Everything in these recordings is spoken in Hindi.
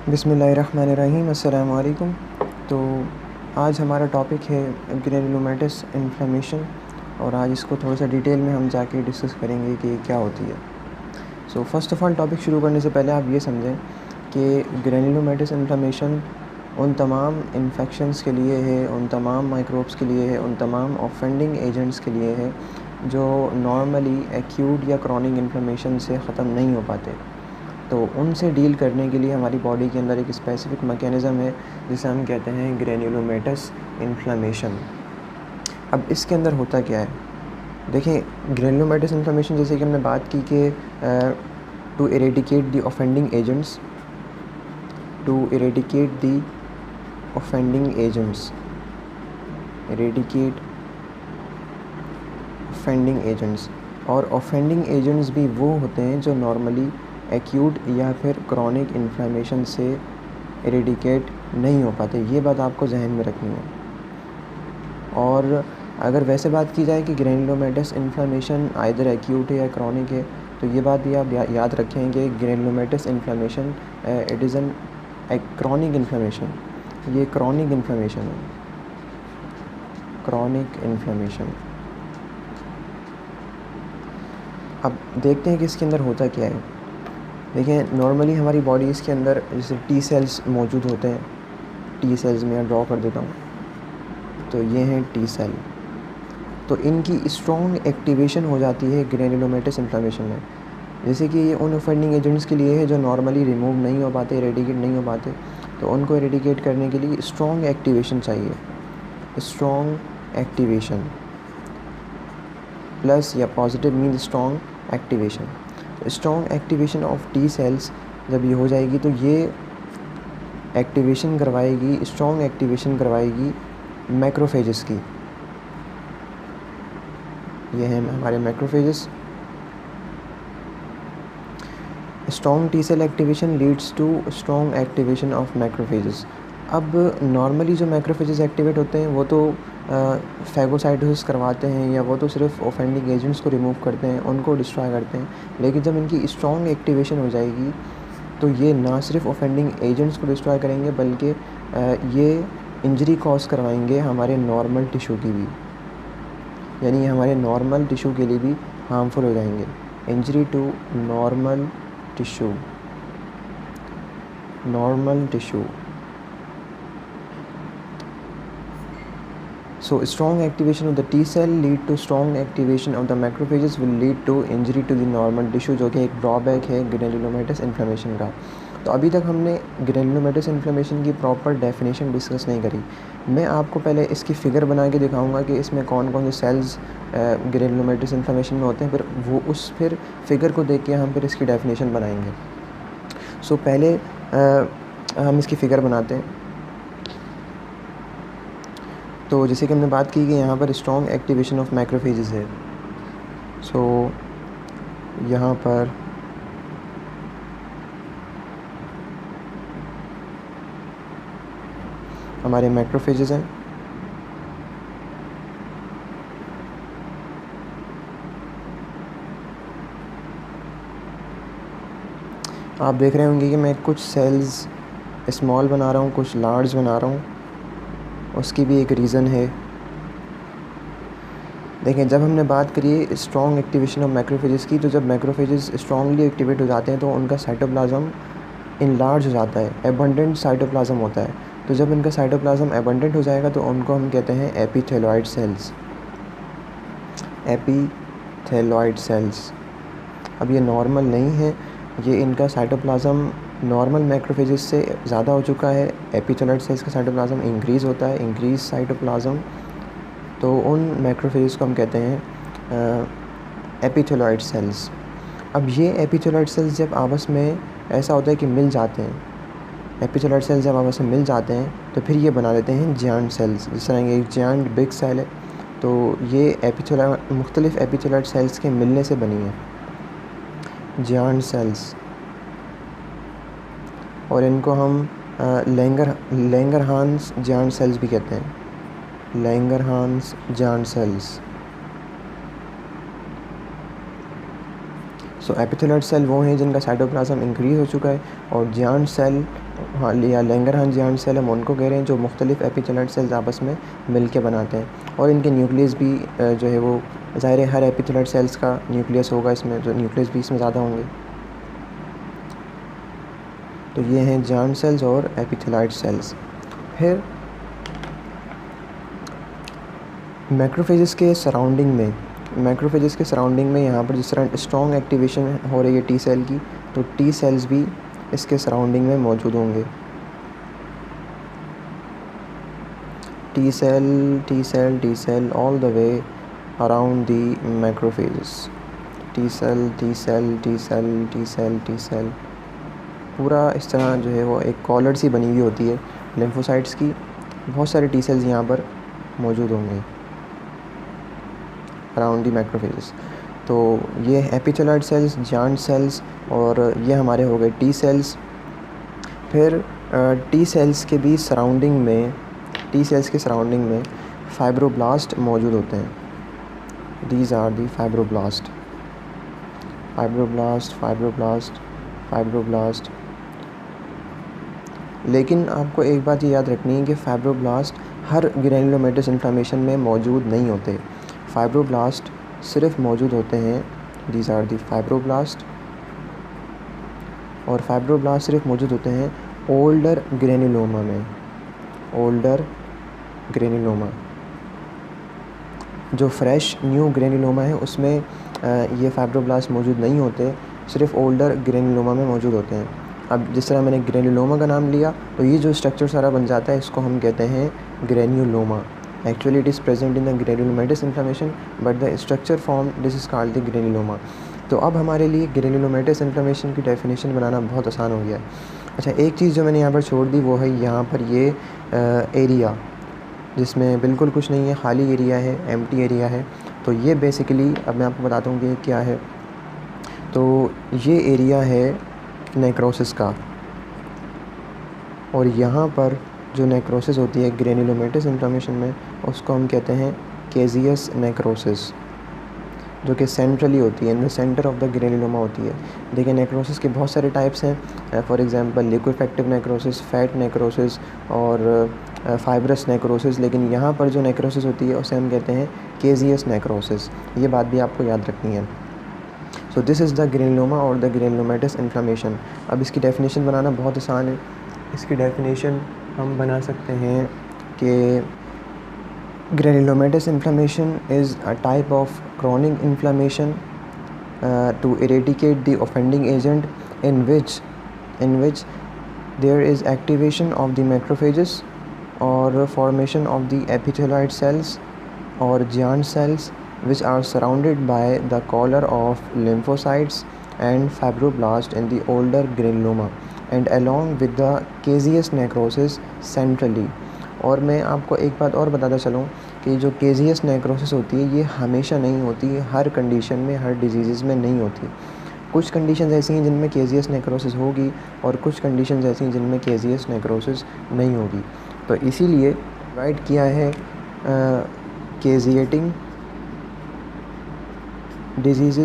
बिस्मिल्लाहिर्रहमानिर्रहीम, अस्सलाम वालेकुम। तो आज हमारा टॉपिक है ग्रेनुलोमेटस इन्फ्लेमेशन और आज इसको थोड़ा सा डिटेल में हम जाके डिस्कस करेंगे कि क्या होती है। So first of all topic शुरू करने से पहले आप ये समझें कि ग्रेनुलोमेटस इन्फ्लेमेशन उन तमाम इन्फेक्शंस के लिए है, उन तमाम माइक्रोब्स के लिए है, उन तमाम ऑफेंडिंग एजेंट्स के लिए है जो नॉर्मली एक्यूट या क्रॉनिक इन्फ्लेमेशन से ख़त्म नहीं हो पाते। तो उनसे डील करने के लिए हमारी बॉडी के अंदर एक स्पेसिफ़िक मैकेनिज़्म है जिसे हम कहते हैं ग्रेनुलोमेटस इन्फ्लेमेशन। अब इसके अंदर होता क्या है, देखें ग्रेनुलोमेटस इन्फ्लेमेशन जैसे कि हमने बात की कि to eradicate the offending agents और ऑफेंडिंग एजेंट्स भी वो होते हैं जो नॉर्मली एक्यूट या फिर क्रॉनिक इन्फ्लेमेशन से इरेडिकेट नहीं हो पाते। ये बात आपको जहन में रखनी है। और अगर वैसे बात की जाए कि ग्रेनुलोमेटस इन्फ्लेमेशन आइदर एक्यूट है या क्रॉनिक है, तो ये बात भी आप याद रखें कि granulomatous inflammation it is an chronic inflammation. ये क्रॉनिक इन्फ्लेमेशन है, क्रॉनिक इन्फ्लेमेशन। अब देखते हैं कि इसके अंदर होता क्या है। देखिए नॉर्मली हमारी बॉडी के अंदर जैसे टी सेल्स मौजूद होते हैं। टी सेल्स मैं ड्रॉ कर देता हूँ, तो ये हैं टी सेल। तो इनकी स्ट्रॉन्ग एक्टिवेशन हो जाती है ग्रेनुलोमेटस इन्फ्लेमेशन में। जैसे कि ये उन ऑफेंडिंग एजेंट्स के लिए है जो नॉर्मली रिमूव नहीं हो पाते, इरेडिकेट नहीं हो पाते। तो उनको इरेडिकेट करने के लिए स्ट्रॉन्ग एक्टिवेशन चाहिए, स्ट्रॉन्ग एक्टिवेशन प्लस या positive mean strong activation. Strong activation of T cells जब ये हो जाएगी तो ये एक्टिवेशन करवाएगी, स्ट्रॉन्ग एक्टिवेशन करवाएगी मैक्रोफेजेस की। ये हैं हमारे macrophages. Strong T cell activation leads to strong activation of macrophages. अब नॉर्मली जो मैक्रोफेजेस एक्टिवेट होते हैं वो तो फैगोसाइटोसिस करवाते हैं या वो तो सिर्फ ऑफेंडिंग एजेंट्स को रिमूव करते हैं, उनको डिस्ट्रॉय करते हैं। लेकिन जब इनकी स्ट्रॉन्ग एक्टिवेशन हो जाएगी तो ये ना सिर्फ ऑफेंडिंग एजेंट्स को डिस्ट्रॉय करेंगे बल्कि ये इंजरी कॉज करवाएंगे हमारे नॉर्मल टिश्यू की भी, यानी हमारे नॉर्मल टिश्यू के लिए भी हार्मफुल हो जाएंगे। Injury to normal tissue, So strong activation of the T cell lead to strong activation of the macrophages will lead to injury to the normal tissue, जो कि एक ड्रॉबैक है ग्रेनुलोमेटस इन्फ्लेमेशन का। तो अभी तक हमने ग्रेनुलोमेटस इन्फ्लेमेशन की प्रॉपर डेफिनेशन डिस्कस नहीं करी। मैं आपको पहले इसकी फ़िगर बना के दिखाऊंगा कि इसमें कौन कौन से सेल्स ग्रेनुलोमेटस इन्फ्लेमेशन में होते हैं, फिर फ़िगर को देख के हम फिर इसकी डेफिनेशन बनाएंगे। सो पहले हम इसकी फ़िगर बनाते हैं। तो जैसे कि हमने बात की कि यहाँ पर स्ट्रॉन्ग एक्टिवेशन ऑफ मैक्रोफेजेस है। सो यहाँ पर हमारे मैक्रोफेजेस हैं। आप देख रहे होंगे कि मैं कुछ सेल्स स्मॉल बना रहा हूँ, कुछ लार्ज बना रहा हूँ। उसकी भी एक रीज़न है। देखें जब हमने बात करी स्ट्रॉन्ग एक्टिवेशन ऑफ मैक्रोफेजेस की, तो जब मैक्रोफेजेस स्ट्रॉन्गली एक्टिवेट हो जाते हैं तो उनका साइटोप्लाज्म इनलार्ज हो जाता है, एबंडेंट साइटोप्लाज्म होता है। तो जब इनका साइटोप्लाज्म एबंडेंट हो जाएगा तो उनको हम कहते हैं एपिथेलॉइड सेल्स, एपिथेलॉइड सेल्स। अब ये नॉर्मल नहीं है, ये इनका साइटोप्लाज्म नॉर्मल मैक्रोफेजेस से ज़्यादा हो चुका है। एपिथेलॉइड सेल्स का साइटोप्लाज्म इंक्रीज़ होता है, इंक्रीज साइटोप्लाज्म। तो उन मैक्रोफेजेस को हम कहते हैं एपिथेलॉइड सेल्स। अब ये एपिथेलॉइड सेल्स जब आपस में ऐसा होता है कि मिल जाते हैं, एपिथेलॉइड सेल्स जब आपस में मिल जाते हैं तो फिर ये बना लेते हैं जायंट सेल्स। जिस तरह ये एक जायंट बिग सेल है, तो ये मुख्तलिफ़ एपिथेलॉइड सेल्स के मिलने से बनी है जायंट सेल्स। और इनको हम लैंगरहांस जायंट सेल्स भी कहते हैं, लैंगरहांस जायंट सेल्स। सो एपिथेलॉइड सेल वो हैं जिनका साइटोप्लाज्म इंक्रीज़ हो चुका है, और जायंट सेल हाँ या लैंगरहांस जियांट सेल हम उनको कह रहे हैं जो मुख्तलिफ एपिथेलॉइड सेल्स आपस में मिल के बनाते हैं, और इनके न्यूक्लियस भी जो है वो ज़ाहिर है हर एपिथेलॉइड सेल्स का न्यूक्लियस होगा, इसमें जो न्यूक्लियस भी इसमें ज़्यादा होंगे। तो ये हैं जियांट सेल्स और एपिथेलॉइड सेल्स। फिर मैक्रोफेजेस के सराउंडिंग में यहाँ पर जिस तरह स्ट्रॉन्ग एक्टिवेशन हो रही है टी सेल की, तो टी सेल्स भी इसके सराउंडिंग में मौजूद होंगे। T cell all the way around the macrophages. T cell पूरा इस तरह जो है वो एक कॉलर सी बनी हुई होती है लिम्फोसाइट्स की, बहुत सारे टी सेल्स यहाँ पर मौजूद होंगे अराउंड दी मैक्रोफेजेस। तो ये एपिथेलॉइड सेल्स, जियांट सेल्स, और ये हमारे हो गए टी सेल्स। फिर टी सेल्स के सराउंडिंग में फाइब्रोब्लास्ट मौजूद होते हैं। These are the fibroblast. लेकिन आपको एक बात ये याद रखनी है कि फाइब्रोब्लास्ट हर ग्रैन्युलोमेटस इन्फ्लेमेशन में मौजूद नहीं होते। फाइब्रोब्लास्ट सिर्फ मौजूद होते हैं, दीज आर दी फाइब्रोब्लास्ट, और फाइब्रोब्लास्ट सिर्फ मौजूद होते हैं ओल्डर ग्रैन्युलोमा में। जो फ्रेश न्यू ग्रैन्युलोमा है उसमें ये फाइब्रोब्लास्ट मौजूद नहीं होते, सिर्फ ओल्डर ग्रैन्युलोमा में मौजूद होते हैं। अब जिस तरह मैंने ग्रैन्युलोमा का नाम लिया, तो ये जो स्ट्रक्चर सारा बन जाता है इसको हम कहते हैं granuloma. Actually it is present in the granulomatous inflammation, but the structure form this is called the granuloma। तो अब हमारे लिए ग्रेनुलोमेटस इन्फ्लेमेशन की डेफिनेशन बनाना बहुत आसान हो गया है। अच्छा, एक चीज़ जो मैंने यहाँ पर छोड़ दी वो है यहाँ पर ये एरिया जिसमें बिल्कुल कुछ नहीं है, खाली एरिया है, एम्प्टी एरिया है। तो ये बेसिकली अब मैं आपको बताता हूँ कि क्या है। तो ये एरिया है नेक्रोसिस का, और यहाँ पर जो नेक्रोसिस होती है ग्रेनुलोमेटस इन्फ्लेमेशन में उसको हम कहते हैं केजियस नेक्रोसिस, जो कि सेंट्रली होती है, in the centre of the granuloma होती है। देखिए नेक्रोसिस के बहुत सारे टाइप्स हैं, for example लिक्विफेक्टिव necrosis, fat necrosis और फाइब्रस नेक्रोसिस, लेकिन यहाँ पर जो नेक्रोसिस होती है उसे हम कहते हैं केजियस नेक्रोसिस। ये बात भी आपको याद रखनी है। सो दिस इज़ द ग्रेनुलोमा और द ग्रेनुलोमेटस इन्फ्लेमेशन। अब इसकी डेफिनेशन बनाना बहुत आसान है। इसकी डेफिनेशन हम बना सकते हैं कि granulomatous inflammation is a type of chronic inflammation to eradicate the offending agent in which there is activation of the macrophages or formation of the epithelioid cells or giant cells which are surrounded by the collar of lymphocytes and fibroblast in the older granuloma and along with the caseous necrosis centrally। और मैं आपको एक बात और बताता चलूँ कि जो केजियस नेक्रोसिस होती है ये हमेशा नहीं होती, हर कंडीशन में, हर डिजीज़ में नहीं होती। कुछ कंडीशंस ऐसी हैं जिनमें केजियस नेक्रोसिस होगी और कुछ कंडीशंस ऐसी हैं जिनमें केजियस नेक्रोसिस नहीं होगी। तो इसीलिए डिवाइड किया है केजिएटिंग डिजीज़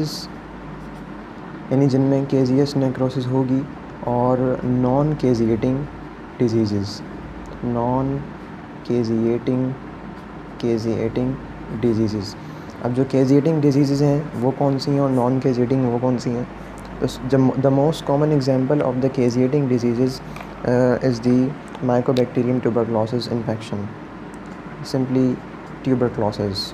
यानी जिनमें केजियस नेक्रोसिस होगी, और non caseating disease, non caseating disease. अब जो केजिएटिंग डिजीज़ हैं वो कौन सी हैं और नॉन केजिएटिंग वो कौन सी हैं? तो the most common example of the caseating disease is the Mycobacterium tuberculosis infection, simply tuberculosis,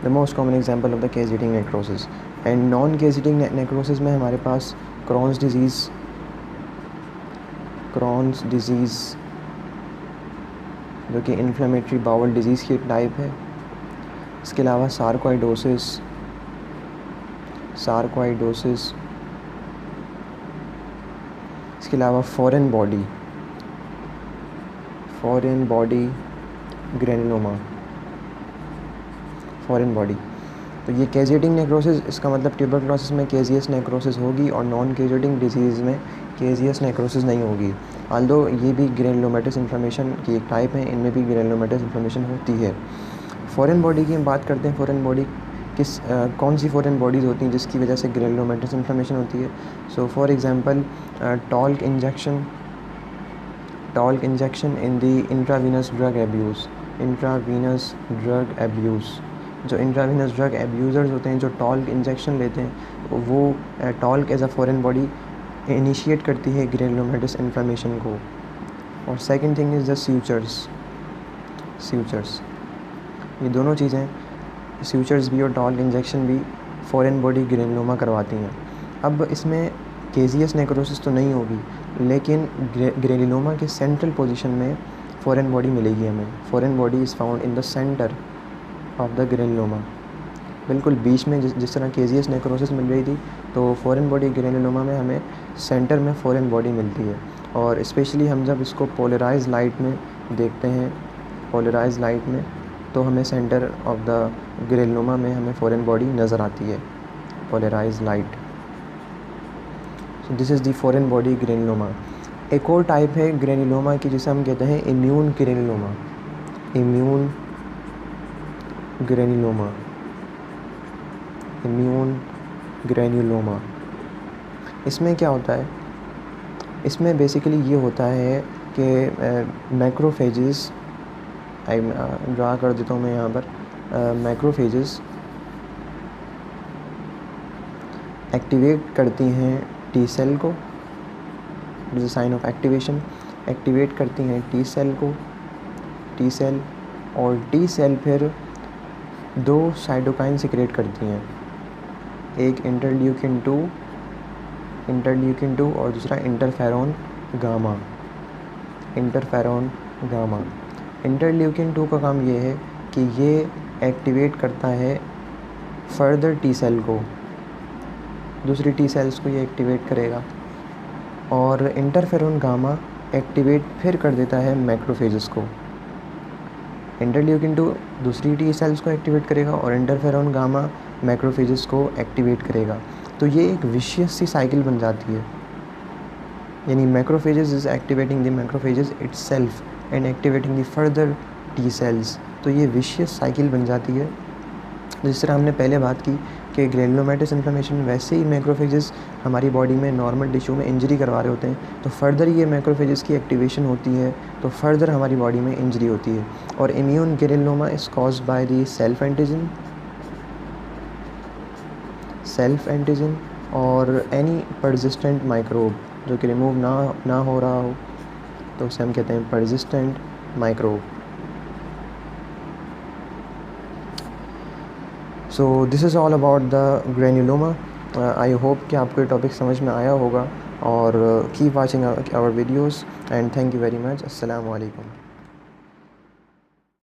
the most common example of the caseating necrosis. And non caseating necrosis में हमारे पास क्रॉन्स डिजीज़ जो कि इन्फ्लेमेटरी बाउल डिजीज़ की टाइप है। इसके अलावा सार्कोइडोसिस, इसके अलावा foreign body granuloma, foreign body. तो ये केजिएटिंग नेक्रोसिस, इसका मतलब ट्यूबरक्लोसिस में केजियस नेक्रोसिस होगी और नॉन केजिएटिंग डिजीज़ में केजियस नेक्रोसिस नहीं होगी। आल्दो ये भी ग्रेनुलोमेटस इन्फ्लेमेशन की एक टाइप है, इनमें भी ग्रेनुलोमेटस इन्फ्लेमेशन होती है। फॉरेन बॉडी की हम बात करते हैं। फॉरेन बॉडी कौन सी फॉरेन बॉडीज़ होती हैं जिसकी वजह से ग्रेनुलोमेटस इन्फ्लेमेशन होती है। So for example talc injection in the intravenous drug abuse. जो इंट्रावीनस ड्रग एब्यूज़र्स होते हैं जो टॉल्क इंजेक्शन लेते हैं वो talc as a foreign body initiate करती है ग्रेनुलोमेटस इन्फ्लेमेशन को। और second thing is the sutures. ये दोनों चीज़ें, स्यूचर्स भी और टॉल्क इंजेक्शन भी फॉरेन बॉडी ग्रेनुलोमा करवाती हैं। अब इसमें केजियस नेक्रोसिस तो नहीं होगी, लेकिन ग्रेनुलोमा के सेंट्रल पोजीशन में फॉरेन बॉडी मिलेगी हमें। Foreign body is found in the centre of the granuloma, बिल्कुल बीच में। जिस तरह केजियस नेक्रोसिस मिल रही थी, तो फॉरेन बॉडी ग्रेनुलोमा में हमें सेंटर में फॉरेन बॉडी मिलती है। और स्पेशली हम जब इसको पोलराइज लाइट में देखते हैं, पोलराइज लाइट में, तो हमें सेंटर ऑफ द ग्रेनुलोमा में हमें फॉरेन बॉडी नज़र आती है, polarize light. So this is the foreign body granuloma. एक और टाइप है ग्रेनुलोमा की जिसे हम कहते हैं इम्यून ग्रेनुलोमा। इसमें क्या होता है, इसमें बेसिकली ये होता है कि मैक्रोफेजेस, ड्रा कर देता हूँ मैं यहाँ पर, मैक्रोफेजेस एक्टिवेट करती हैं टी सेल को, it is a sign of activation. Activate करती हैं टी सेल और टी सेल फिर दो साइटोकाइन सिक्रेट करती हैं, एक इंटरल्यूकिन 2 और दूसरा इंटरफेरॉन गामा। इंटरल्यूकिन 2 का काम ये है कि ये एक्टिवेट करता है फर्दर टी सेल को, दूसरी टी सेल्स को ये एक्टिवेट करेगा। और इंटरफेरॉन गामा एक्टिवेट फिर कर देता है मैक्रोफेजेस को। इंटरल्यूकिन 2 दूसरी टी सेल्स को एक्टिवेट करेगा और इंटरफेरॉन गामा मैक्रोफेजेस को एक्टिवेट करेगा। तो ये एक विशियस सी साइकिल बन जाती है, यानी macrophages is activating the macrophages itself and activating the further T cells. तो ये विशियस साइकिल बन जाती है। जिस तरह हमने पहले बात की कि ग्रेनुलोमेटस इन्फ्लेमेशन, वैसे ही मैक्रोफेजेस हमारी बॉडी में नॉर्मल टिश्यू में इंजरी करवा रहे होते हैं, तो फर्दर ये मैक्रोफेजेस की एक्टिवेशन होती है, तो फर्दर हमारी बॉडी में इंजरी होती है। और immune granuloma is caused by the self antigen और एनी परसिस्टेंट माइक्रोब जो कि रिमूव ना हो रहा हो, तो उसे हम कहते हैं persistent microbe. So this is all about the granuloma. I hope कि आपको ये टॉपिक समझ में आया होगा, और keep watching our videos and thank you very much. अस्सलाम वालेकुम।